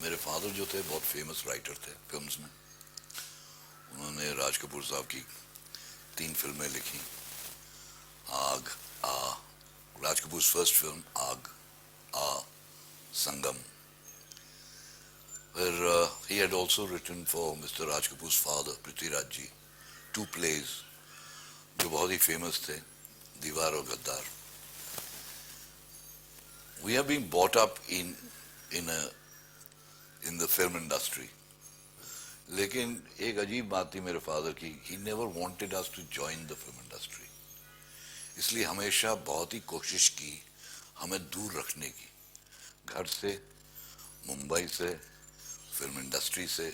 मेरे फादर जो थे बहुत फेमस राइटर थे फिल्म्स में। उन्होंने राज कपूर साहब की 3 फिल्में लिखी, आग, आ, राज कपूर फर्स्ट फिल्म आग, आ, संगम। फिर he had also written for Mr. Raj Kapoor's father Prithviraj ji 2 plays जो बहुत ही फेमस थे, दीवार और गद्दार। We have been brought up in the film industry, लेकिन एक अजीब बात थी मेरे फादर की, he never wanted us to join the film industry। इसलिए हमेशा बहुत ही कोशिश की हमें दूर रखने की, घर से, मुंबई से, फिल्म इंडस्ट्री से।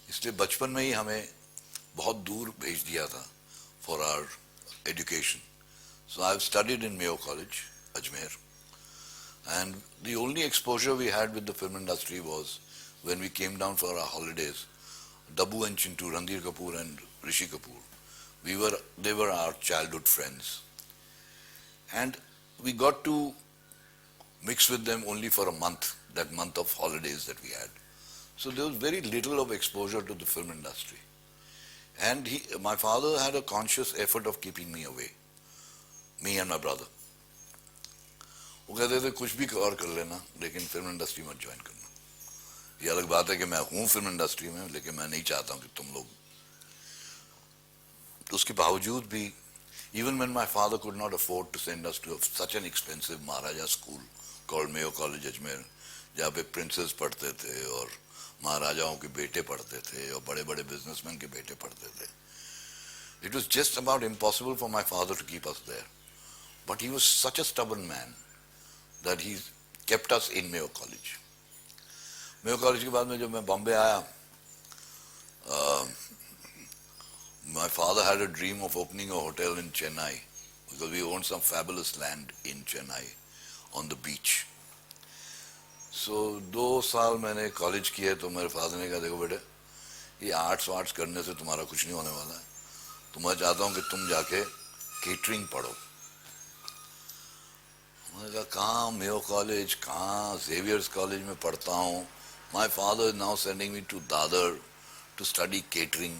इसलिए बचपन में ही हमें बहुत दूर भेज दिया था for our education. So I have studied in Mayo college, Ajmer, and the only exposure we had with the film industry was when we came down for our holidays. Dabu and Chintu, Randir Kapoor and Rishi Kapoor, they were our childhood friends, and we got to mix with them only for a month, that month of holidays that we had. So there was very little of exposure to the film industry, and my father had a conscious effort of keeping me away, me and my brother. वो कहते थे कुछ भी और कर लेना लेकिन film industry मत ज्वाइन करना। ये अलग बात है कि मैं हूँ फिल्म इंडस्ट्री में, लेकिन मैं नहीं चाहता हूँ कि तुम लोग। तो उसके बावजूद भी, even when my father could not afford to send us to such an expensive Maharaja school called Mayo College Ajmer, जहाँ पे प्रिंसेस पढ़ते थे और महाराजाओं के बेटे पढ़ते थे और बड़े बड़े बिजनेसमैन के बेटे पढ़ते थे, it was just about impossible for my father to keep us there. But he was such a stubborn man that he kept us in Mayo College. Mayo College के बाद में जब मैं बॉम्बे आया, my father had a dream of opening a hotel in Chennai because we owned some fabulous land in Chennai on the beach. So 2 साल मैंने college किए तो मेरे फादर ने कहा, देखो बेटे, ये आर्ट्स वार्ट्स करने से तुम्हारा कुछ नहीं होने वाला है, तो मैं चाहता हूँ कि तुम जाके केटरिंग पढ़ो। मैंने कहा कहाँ, मेयो कॉलेज कहाँ, जेवियर्स कॉलेज में पढ़ता हूँ। My father is now sending me to Dadar to study catering,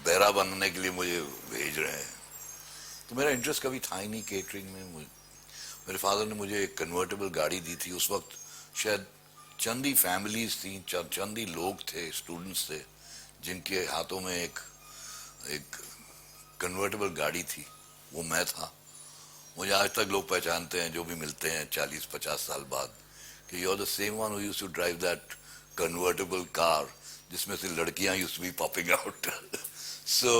बैरा बनने के लिए मुझे भेज रहे हैं। तो मेरा इंटरेस्ट कभी था ही नहीं केटरिंग में। मेरे फादर ने मुझे एक कन्वर्टेबल गाड़ी दी थी। उस वक्त शायद चंद ही फैमिलीज थी, चंद ही लोग थे, स्टूडेंट्स थे, जिनके हाथों में एक कन्वर्टेबल गाड़ी थी। वो मैं था। मुझे आज तक लोग पहचानते हैं, जो भी मिलते हैं 40-50 साल बाद, कि you are the same one who used to drive that convertible car जिसमें से लड़कियां used to be popping out. So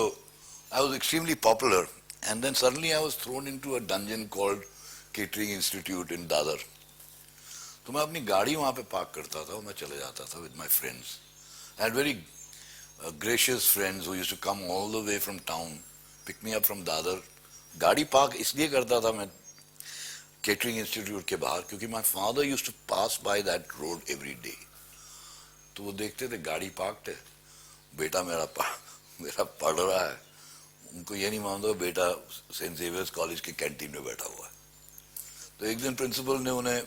I was extremely popular, and then suddenly I was thrown into a dungeon called catering institute in Dadar. तो मैं अपनी गाड़ी वहां पे park करता था और मैं चले जाता था with my friends. I had very gracious friends who used to come all the way from town, pick me up from Dadar. गाड़ी पार्क इसलिए करता था मैं केटरिंग इंस्टीट्यूट के बाहर, क्योंकि my father used to pass by that road every day. तो वो देखते थे गाड़ी पार्क्ड है, बेटा मेरा पढ़ रहा है, उनको ये नहीं मानता बेटा सेंट जेवियर्स कॉलेज के कैंटीन में बैठा हुआ है। तो एक दिन प्रिंसिपल ने उन्हें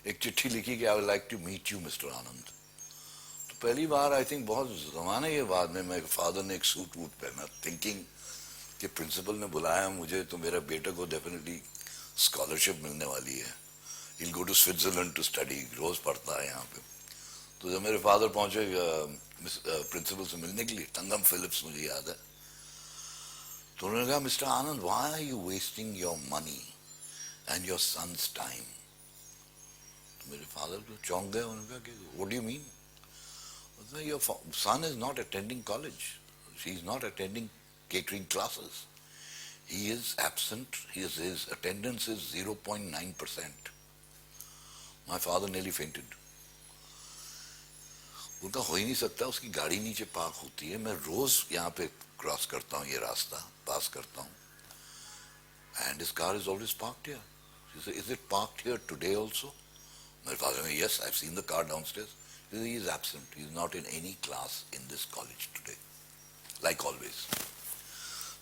एक चिट्ठी लिखी कि I would like to meet you mister Anand. तो पहली बार, आई थिंक बहुत जमाने के बाद में, मेरे फादर ने एक सूट वूट पहना, थिंकिंग कि प्रिंसिपल ने बुलाया मुझे तो मेरे बेटे को डेफिनेटली स्कॉलरशिप मिलने वाली है, he will go to Switzerland to study, रोज पढ़ता है यहाँ पे। तो जब मेरे फादर पहुंचे प्रिंसिपल से मिलने के लिए, टंगम फिलिप्स मुझे याद है, तो उन्होंने कहा, mister Anand, why are you wasting your money and your son's time? तो मेरे फादर तो चौंक गए। उन्होंने कहा कि what do you mean? Your son is not attending college, she is not attending catering classes. He is absent. His attendance is 0.9%. My father nearly fainted. उनका हो ही नहीं सकता, उसकी गाड़ी नीचे पार्क होती है, मैं रोज यहाँ पे क्रॉस करता हूँ, ये रास्ता पास करता हूँ, and his car is always parked here. She said, is it parked here today also? My father said, yes, I've seen the car downstairs. He said, he is absent. He is not in any class in this college today, like always.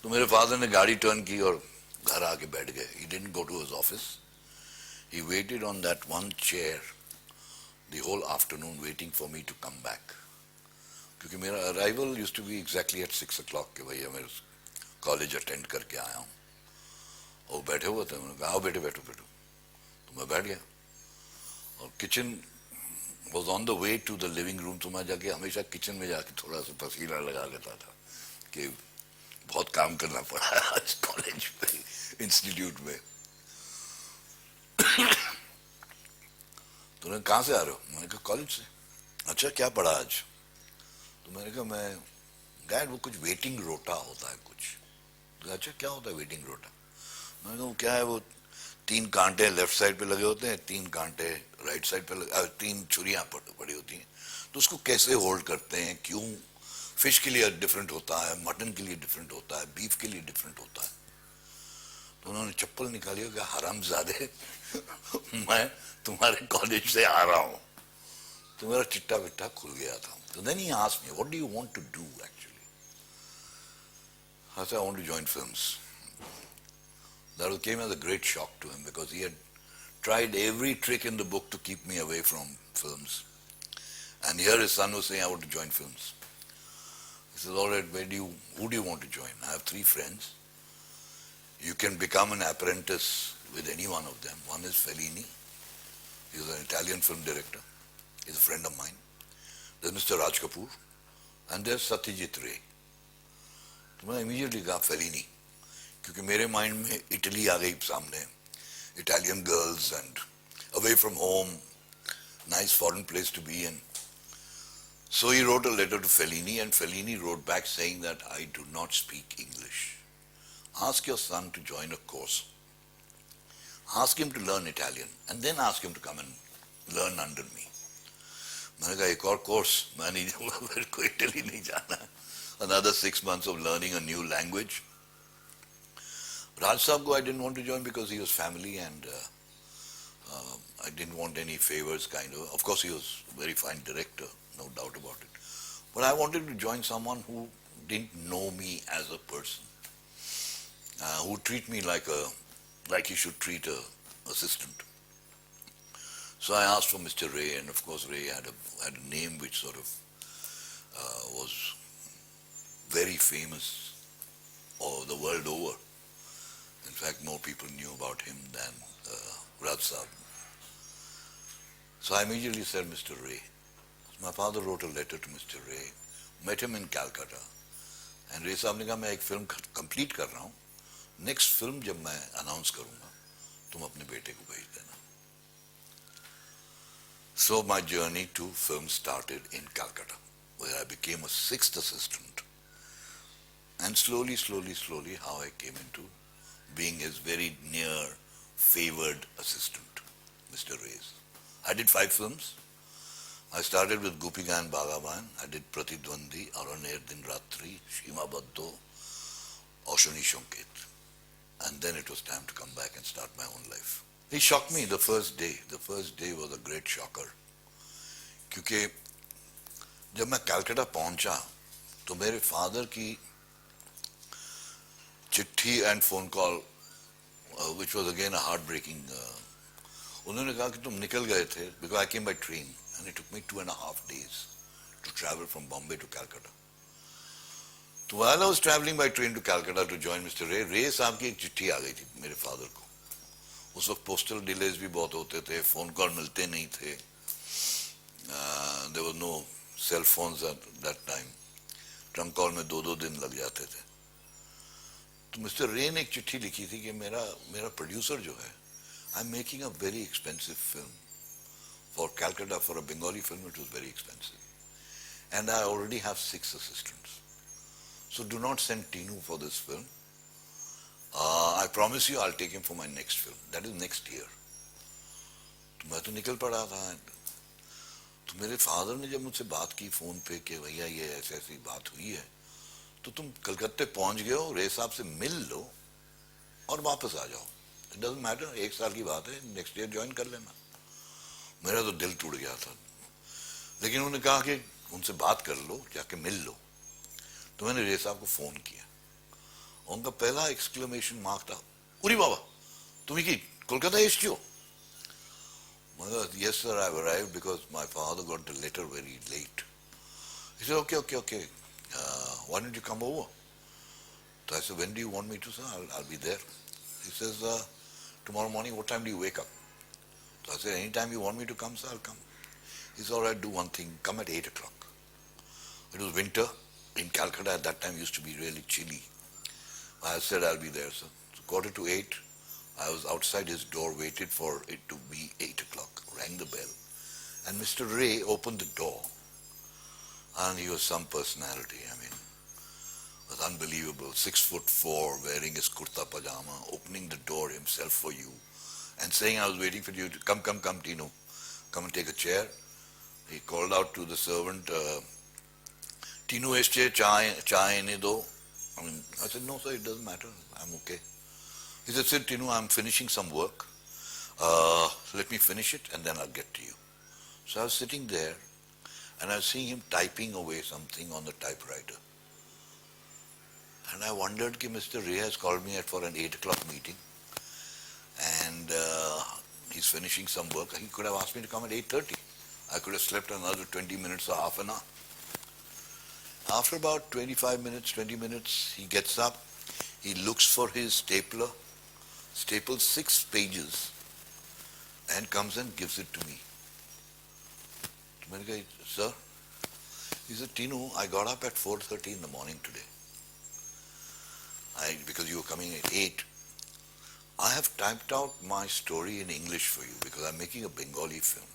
तो मेरे father ने गाड़ी turn की और घर आके बैठ गए. He didn't go to his office. He waited on that one chair the whole afternoon waiting for me to come back. क्योंकि मेरा arrival use to be exactly at 6 o'clock कि भैया मैं कॉलेज अटेंड करके आया हूँ. और बैठे हुए थे, उन्होंने कहा आओ बेटे बैठो बैठो. तो मैं बैठ गया और kitchen was on the way to the living room. तो मैं जाके हमेशा किचन में जाके थोड़ा सा पसीना लगा लेता था कि बहुत काम करना पड़ा है आज कॉलेज में, इंस्टीट्यूट में. तो उन्होंने कहाँ से आ रहे हो? मैंने कहा कॉलेज से. अच्छा क्या पढ़ा आज? तो मैंने कहा मैं डैड वो कुछ वेटिंग रोटा होता है कुछ. तो अच्छा क्या होता है वेटिंग रोटा? मैंने कहा वो क्या है, वो 3 कांटे लेफ्ट साइड पे लगे होते हैं, 3 कांटे राइट साइड पे लगे, 3 छुरियां पड़ी होती हैं. तो उसको कैसे होल्ड करते हैं, क्यों? फिश के लिए डिफरेंट होता है, मटन के लिए डिफरेंट होता है, बीफ के लिए डिफरेंट होता है. तो उन्होंने चप्पल निकाली कि हरामजादे मैं तुम्हारे कॉलेज से आ रहा हूं. तो मेरा चिट्टा बिट्टा खुल गया था. So then he asked me, what do you want to do actually? I said, I want to join films. That came as a great shock to him because he had tried every trick in the book to keep me away from films. And here his son was saying, I want to join films. He said, all right, who do you want to join? I have 3 friends. You can become an apprentice with any one of them. One is Fellini. He's an Italian film director. He's a friend of mine. There's Mr. Raj Kapoor, and there's Satyajit Ray. तो मैं immediately कहा Fellini, क्योंकि मेरे mind में Italy आ गई सामने, Italian girls and away from home, nice foreign place to be in. So he wrote a letter to Fellini, and Fellini wrote back saying that I do not speak English. Ask your son to join a course. Ask him to learn Italian, and then ask him to come and learn under me. मैंने कहा एक और course मैं नहीं जाऊंगा, मेरे को Italy नहीं जाना. Another 6 months of learning a new language. Raj Saab ko I didn't want to join because he was family and I didn't want any favors kind of. Of course he was a very fine director, no doubt about it. But I wanted to join someone who didn't know me as a person, who would treat me like he should treat a assistant. So I asked for Mr. Ray, and of course Ray had a name which sort of was very famous all the world over. In fact, more people knew about him than Raj Saab. So I immediately said, Mr. Ray. My father wrote a letter to Mr. Ray, met him in Calcutta, and Ray साहब ने कहा मैं एक film complete कर रहा हूँ, next film जब मैं अनाउंस करूँगा तुम अपने बेटे को भेज देना. So my journey to film started in Calcutta, where I became a 6th assistant. And slowly, how I came into being his very near, favored assistant, Mr. Ray's. I did 5 films. I started with Gopika and Bhagavan. I did Pratidwandi, Araner Din Ratri, Shima Baddo, Oshoni Shonket. And then it was time to come back and start my own life. He shocked me the first day. The first day was a great shocker. क्योंकि जब मैं कलकत्ता पहुंचा तो मेरे father की चिट्ठी and phone call, which was again a heartbreaking, उन्होंने कहा कि तुम निकल गए थे, because I came by train and it took me 2.5 days to travel from Bombay to Calcutta. तो while I was traveling by train to Calcutta to join Mr. Ray, Ray साहब की एक चिट्ठी आ गई थी मेरे फादर को. उस वक्त पोस्टल डिलेज भी बहुत होते थे, फोन कॉल मिलते नहीं थे. There was no cell phones at that time. Trunk call में 2-2 दिन लग जाते थे. तो मिस्टर रे ने एक चिट्ठी लिखी थी कि मेरा प्रोड्यूसर जो है, I am making a very expensive film for Calcutta. For a Bengali film it was very expensive and I already have 6 assistants. So do not send Tinu for this film. I promise you I'll take him for my next film. That is next year. तो मैं तो निकल पड़ा था. तो मेरे father ने जब मुझसे बात की फोन पे कि भैया ये ऐसी ऐसी बात हुई है, तो तुम कलकत्ते पहुंच गए हो, रे साहब से मिल लो और वापस आ जाओ. इट डजंट मैटर, 1 साल की बात है, नेक्स्ट ईयर ज्वाइन कर लेना. मेरा तो दिल टूट गया था. लेकिन उन्होंने कहा कि उनसे बात कर लो, जाके मिल लो. तो मैंने रे साहब को फोन किया. उनका पहला एक्सक्लेमेशन मार्क था, उरी बाबा तुम्हें की Kolkata एसছো. Yes, sir, I've arrived because my father got the letter very late. He said, okay. Why don't you come over? So I said, when do you want me to, sir? I'll be there. He says, tomorrow morning, what time do you wake up? So I said, anytime you want me to come, sir, I'll come. He said, all right, do one thing, come at 8 o'clock. It was winter. In Calcutta at that time used to be really chilly. I said, I'll be there, sir. So 7:45, I was outside his door, waited for it to be 8 o'clock, rang the bell. And Mr. Ray opened the door. And he was some personality, I mean. It was unbelievable. 6'4", wearing his kurta pajama, opening the door himself for you, and saying, I was waiting for you to come, Tino. Come and take a chair. He called out to the servant, Tino este chai ne do. I said, no, sir, it doesn't matter. I'm okay. He said, Sir Tino, I'm finishing some work. Let me finish it and then I'll get to you. So I was sitting there and I was seeing him typing away something on the typewriter. And I wondered that Mr. Ray has called me for an 8 o'clock meeting and he's finishing some work. He could have asked me to come at 8:30. I could have slept another 20 minutes or half an hour. After about 25 minutes, 20 minutes, he gets up, he looks for his stapler, staples 6 pages and comes and gives it to me. Sir, he said, Tino, I got up at 4:30 in the morning today. Because you were coming at 8. I have typed out my story in English for you because I'm making a Bengali film.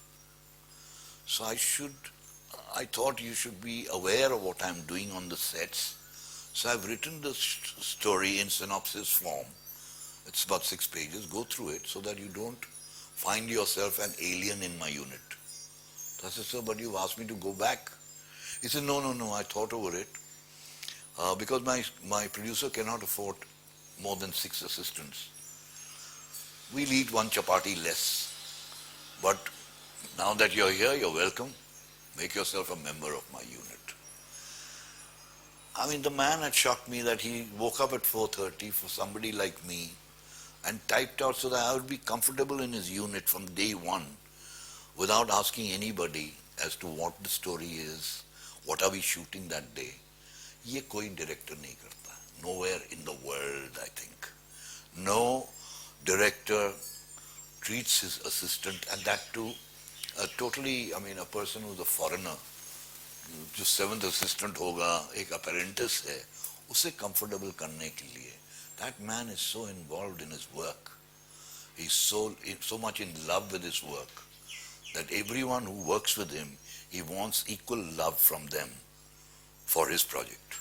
So I thought you should be aware of what I'm doing on the sets. So I've written the story in synopsis form. It's about 6 pages. Go through it so that you don't find yourself an alien in my unit. So I said, sir, but you've asked me to go back. He said, no, I thought over it. Because my producer cannot afford more than 6 assistants. We'll eat 1 chapati less. But now that you're here, you're welcome. Make yourself a member of my unit. I mean, the man had shocked me that he woke up at 4:30 for somebody like me and typed out so that I would be comfortable in his unit from day one without asking anybody as to what the story is, what are we shooting that day. ये कोई director नहीं करता. Nowhere in the world, I think. No director treats his assistant, and that too, a person who's a foreigner, जो 7th assistant होगा, एक apprentice है, उसे comfortable करने के लिए. That man is so involved in his work. He's so much in love with his work that everyone who works with him, he wants equal love from them for his project.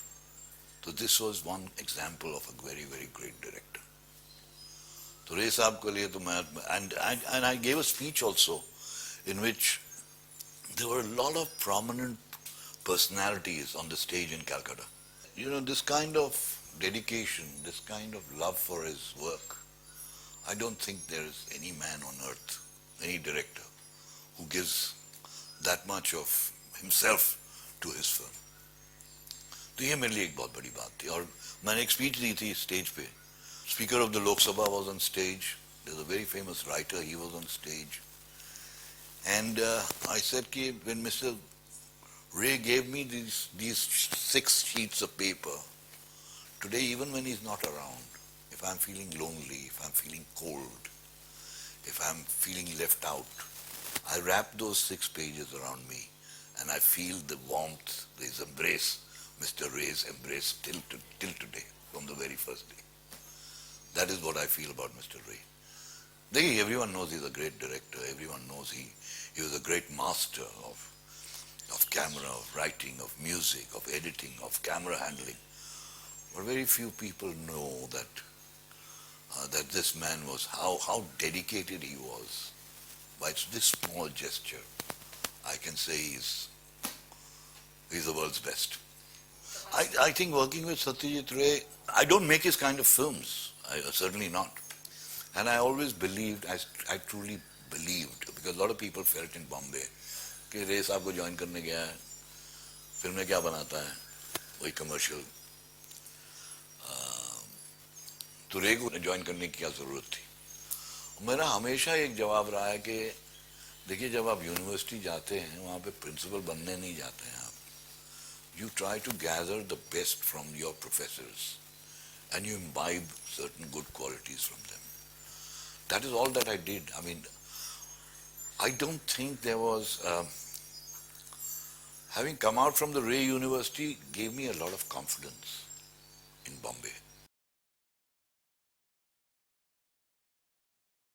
So this was one example of a very, very great director. So Ray Saab ke liye to and I gave a speech also in which there were a lot of prominent personalities on the stage in Calcutta. You know, this kind of dedication, this kind of love for his work, I don't think there is any man on earth, any director, who gives that much of himself to his film. तो ये मेरे लिए एक बहुत बड़ी बात थी. और मैंने एक स्पीच दी थी स्टेज पे. Speaker of the Lok Sabha was on stage. There's a very famous writer, he was on stage. And I said कि when Mr. Ray gave me these 6 sheets of paper, today even when he's not around, if I'm feeling lonely, if I'm feeling cold, if I'm feeling left out, I wrap those 6 pages around me and I feel the warmth, his embrace, Mr. Ray's embrace till today, from the very first day. That is what I feel about Mr. Ray. Everyone knows he's a great director. Everyone knows he was a great master of camera, of writing, of music, of editing, of camera handling. But very few people know that this man was, how dedicated he was. By this small gesture, I can say he's the world's best. I think working with Satyajit Ray, I don't make his kind of films. Certainly not. And I always believed, I truly believed, because a lot of people felt in Bombay, कि रे साहब को join करने गया है, film में क्या बनाता है, वही कमर्शियल. तो रे को ज्वाइन करने की क्या जरूरत थी. मेरा हमेशा एक जवाब रहा है कि देखिए, जब आप यूनिवर्सिटी जाते हैं वहाँ पे प्रिंसिपल बनने नहीं जाते हैं आप. You try to gather the best from your professors and you imbibe certain good qualities from them. That is all that I did. I mean, I don't think there was, having come out from the Ray University gave me a lot of confidence in Bombay.